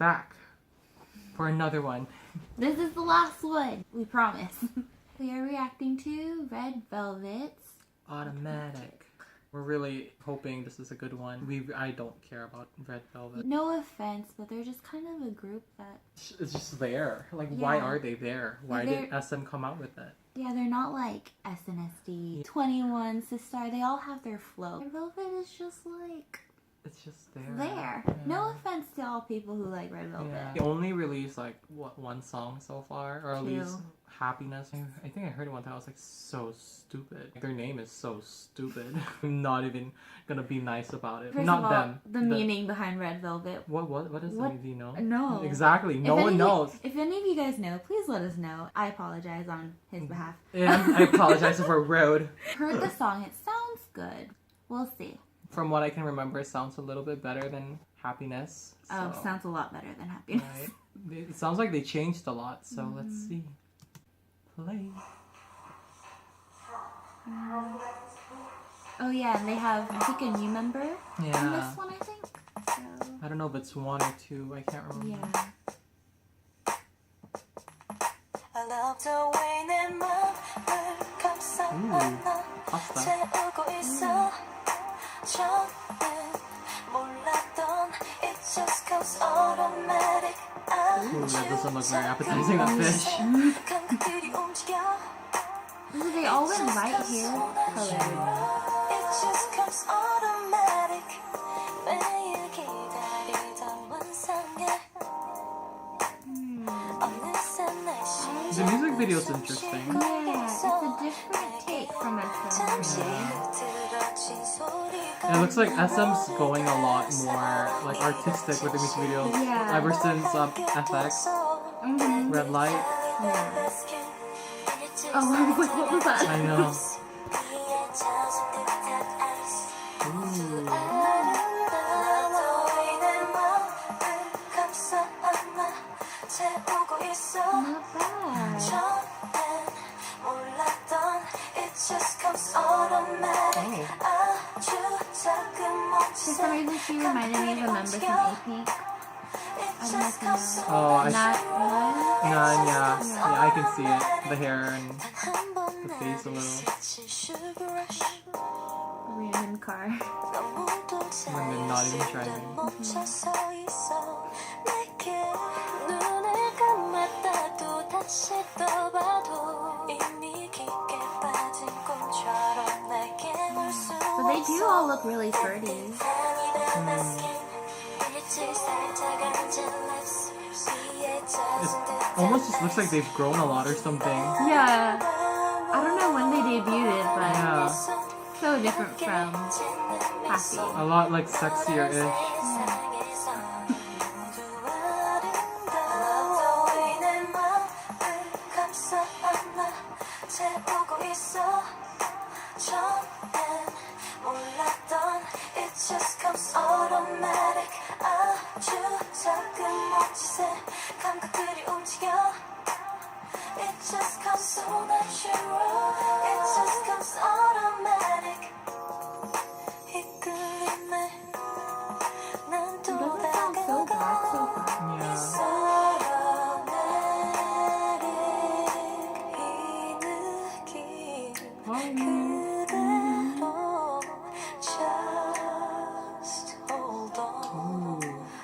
back for another one. This is the last one, we promise. We are reacting to Red Velvet's Automatic. We're really hoping this is a good one. I don't care about Red Velvet. No offense, but they're just kind of a group that... It's just there. Like, Yeah. why are they there? Why They're- did SM come out with it? Yeah, they're not like SNSD, 21, Sistar. They all have their flow. Red Velvet is just like... It's just there. there. Yeah. No offense to all people who like Red Velvet. Yeah. They only released like one song so far, or at Two. least Happiness. I think I heard it one time. I was like, so stupid. Their name is so stupid. I'm not even gonna be nice about it. First Not of all, them. the meaning behind Red Velvet. What is What? it? Do you know? No. Exactly. No If one any- knows. If any of you guys know, please let us know. I apologize on his behalf. And I apologize if we're rude. Heard the song. It sounds good. We'll see. From what I can remember, it sounds a little bit better than Happiness. Oh, so- sounds a lot better than Happiness. Right. It sounds like they changed a lot, so let's see. Play. Oh yeah, and they have, I think, a new member in Yeah. this one, I think. So, I don't know if it's one or two. I can't remember. yeah. I love the way 내 맘을 감싸 pasta. 채우고 있어 전엔 몰랐던 it just comes automatic Ooh, that doesn't look very appetizing, that fish. 감각들이 움직여 Ooh, they all went right here colored. it just comes automatic 매일 기다리던 환상에 어느새 날씨 The music video is interesting. Yeah, it's a different take from 잠시 SM. 흐트러진 소리가 And it looks like SM's going a lot more like artistic with the music videos Yeah. ever since FX, Red Light. Yeah. Oh, I was like, what was that? I know. Not bad. For some reason, she reminded me of a member from A-Pink. I don't know if you know. Oh, I Not one? Nah, yeah, I can see it. The hair and the face a little. Random car. When they're not even driving. But they do all look really pretty. It almost just looks like they've grown a lot or something. Yeah. I don't know when they debuted it, but Yeah, so different from Happy. a lot like sexier-ish. It just comes automatic 아주 작은 몸짓에 감각들이 움직여 It just comes so natural It just comes automatic 이끌림에 난 It doesn't sound so bad so far. Yeah. 서로 내릴 이 느낌 그대로 just hold on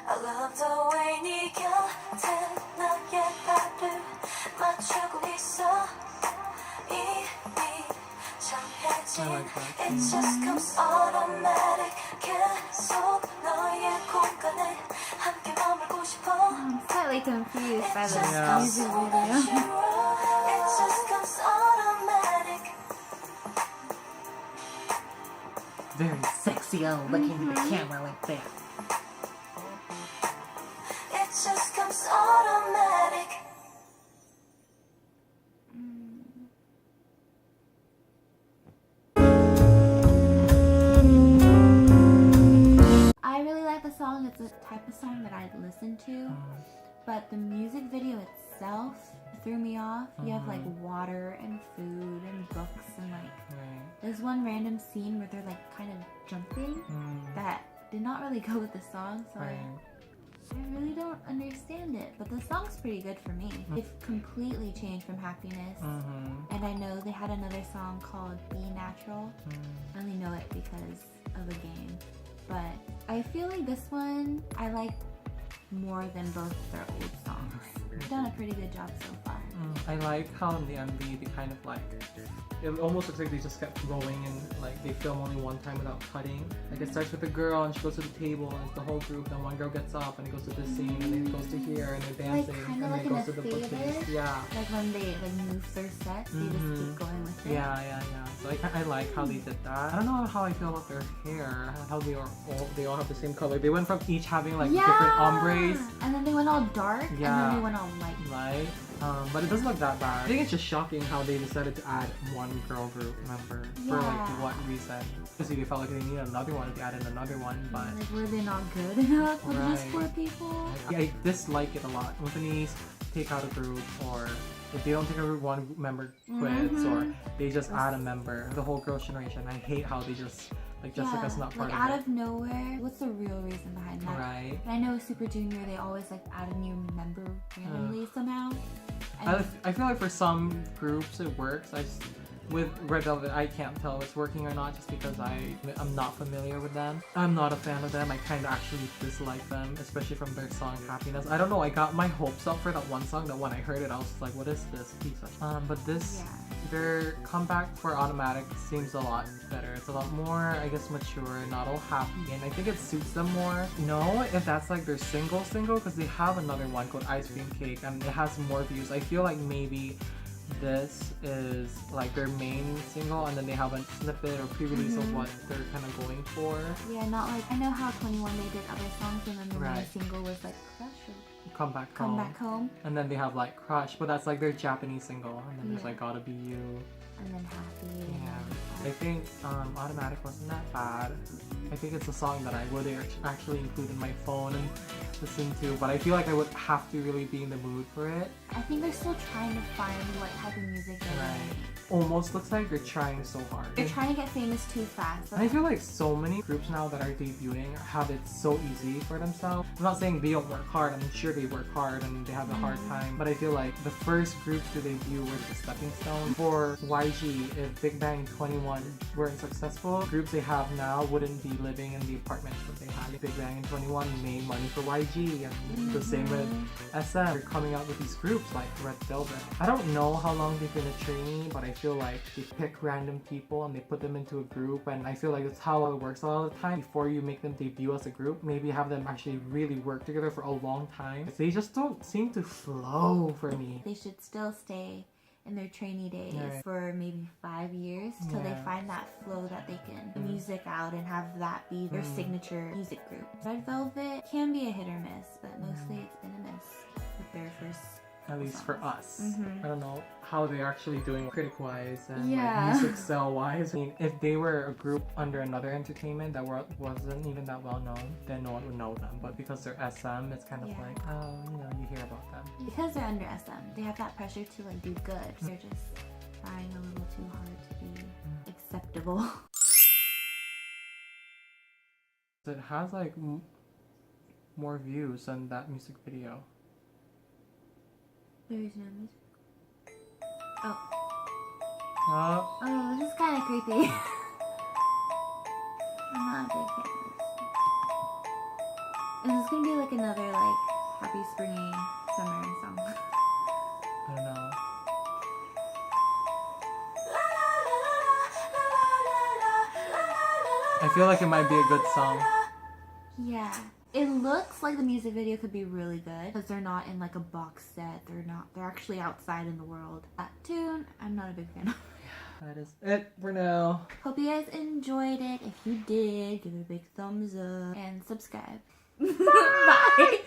I love the way 네 곁에 나의 발을 맞추고 있어 이미 정해진 I like that. It just comes automatic 계속 너의 공간에 함께 머물고 싶어 I'm slightly confused by the Yeah. music video. It just comes automatic Very sexy looking in the camera like that. It just comes automatic I really like the song. It's a type of song that I'd listen to. But the music video itself threw me off. You have like water and food and books and like Right. there's one random scene where they're like kind of jumping that did not really go with the song. So Right. I really don't understand it, but the song's pretty good for me. They've completely changed from Happiness. And I know they had another song called Be Natural. I only know it because of a game. But I feel like this one I like more than both their old songs. They've done a pretty good job so far. I like how in the MV they kind of like, it almost looks like they just kept going and like they film only one time without cutting. Like it starts with the girl and she goes to the table and it's the whole group, then one girl gets up and it goes to this scene and then it goes to here and they're dancing kinda and like then it in goes a to the theater. bookcase. Yeah. Like when they like move their sets, they just keep going with it. Yeah. So I like how they did that. I don't know how I feel about their hair, how they all have the same color. They went from each having like different ombres. And then they went all dark and then they went all light. Right? But it doesn't look that bad. I think it's just shocking how they decided to add one girl group member for like what reason. Obviously they felt like they needed another one if they added another one, but Like were they not good enough with just 4 people? I dislike it a lot. When Companies take out a group, or if they don't take a group, one member quits, or they just add a member. The whole girls' generation. I hate how they just like Jessica's not part like of out it. of nowhere. What's the real reason behind that? Right. And I know Super Junior, they always like add a new member randomly somehow. And I feel like for some groups it works. With Red Velvet, I can't tell if it's working or not just because I'm not familiar with them. I'm not a fan of them. I kind of actually dislike them, especially from their song Happiness. I don't know, I got my hopes up for that one song that when I heard it I was just like, what is this piece of? But this, their comeback for Automatic seems a lot better. It's a lot more, I guess, mature, not all happy, and I think it suits them more. No, if that's like their single, because they have another one called Ice Cream Cake and it has more views. I feel like maybe this is like their main single and then they have a snippet or pre-release of what they're kind of going for. Yeah, not like, I know how 21 they did other songs and then the main Right. single was like Crush or Come Back Come Home. Back Home And then they have like Crush, but that's like their Japanese single. And then there's Yeah. like Gotta Be You. and then Happy. and Yeah. then- I think Automatic wasn't that bad. I think it's a song that I would actually include in my phone and listen to, but I feel like I would have to really be in the mood for it. I think they're still trying to find what type of music they Right. like. Almost looks like they're trying so hard. They're trying to get famous too fast. And I feel like so many groups now that are debuting have it so easy for themselves. I'm not saying they don't work hard, I'm sure they work hard and they have a hard time, but I feel like the first groups to debut were the stepping stone. For YG, if Big Bang 21 weren't successful, groups they have now wouldn't be living in the apartments that they had. Big Bang and 21 made money for YG, and the same with SM. They're coming out with these groups like Red Velvet. I don't know how long they've been a trainee, but I feel like they pick random people and they put them into a group, and I feel like that's how it works a lot of the time. Before you make them debut as a group, maybe have them actually really work together for a long time. They just don't seem to flow for me. They should still stay in their trainee days Right. for maybe 5 years till they find that flow that they can music out and have that be their signature music group. Red Velvet can be a hit or miss, but mostly it's been a miss with their first. At least for us. Mhm. I don't know how they're actually doing critic-wise and Yeah. like, music sell-wise. I mean, if they were a group under another entertainment that wasn't even that well known, then no one would know them. But because they're SM, it's kind of Yeah. like, you hear about them. Because they're under SM, they have that pressure to like do good. They're just trying a little too hard to be acceptable. It has like more views than that music video. There is no music. Oh. Oh, Oh, this is kind of creepy. I'm not a big fan of this. Is this gonna be like another like happy springy summer song? I don't know. I feel like it might be a good song. Yeah. It looks like the music video could be really good because they're not in like a box set. They're actually outside in the world. That tune, I'm not a big fan of. That is it for now. Hope you guys enjoyed it. If you did, give it a big thumbs up and subscribe. Bye.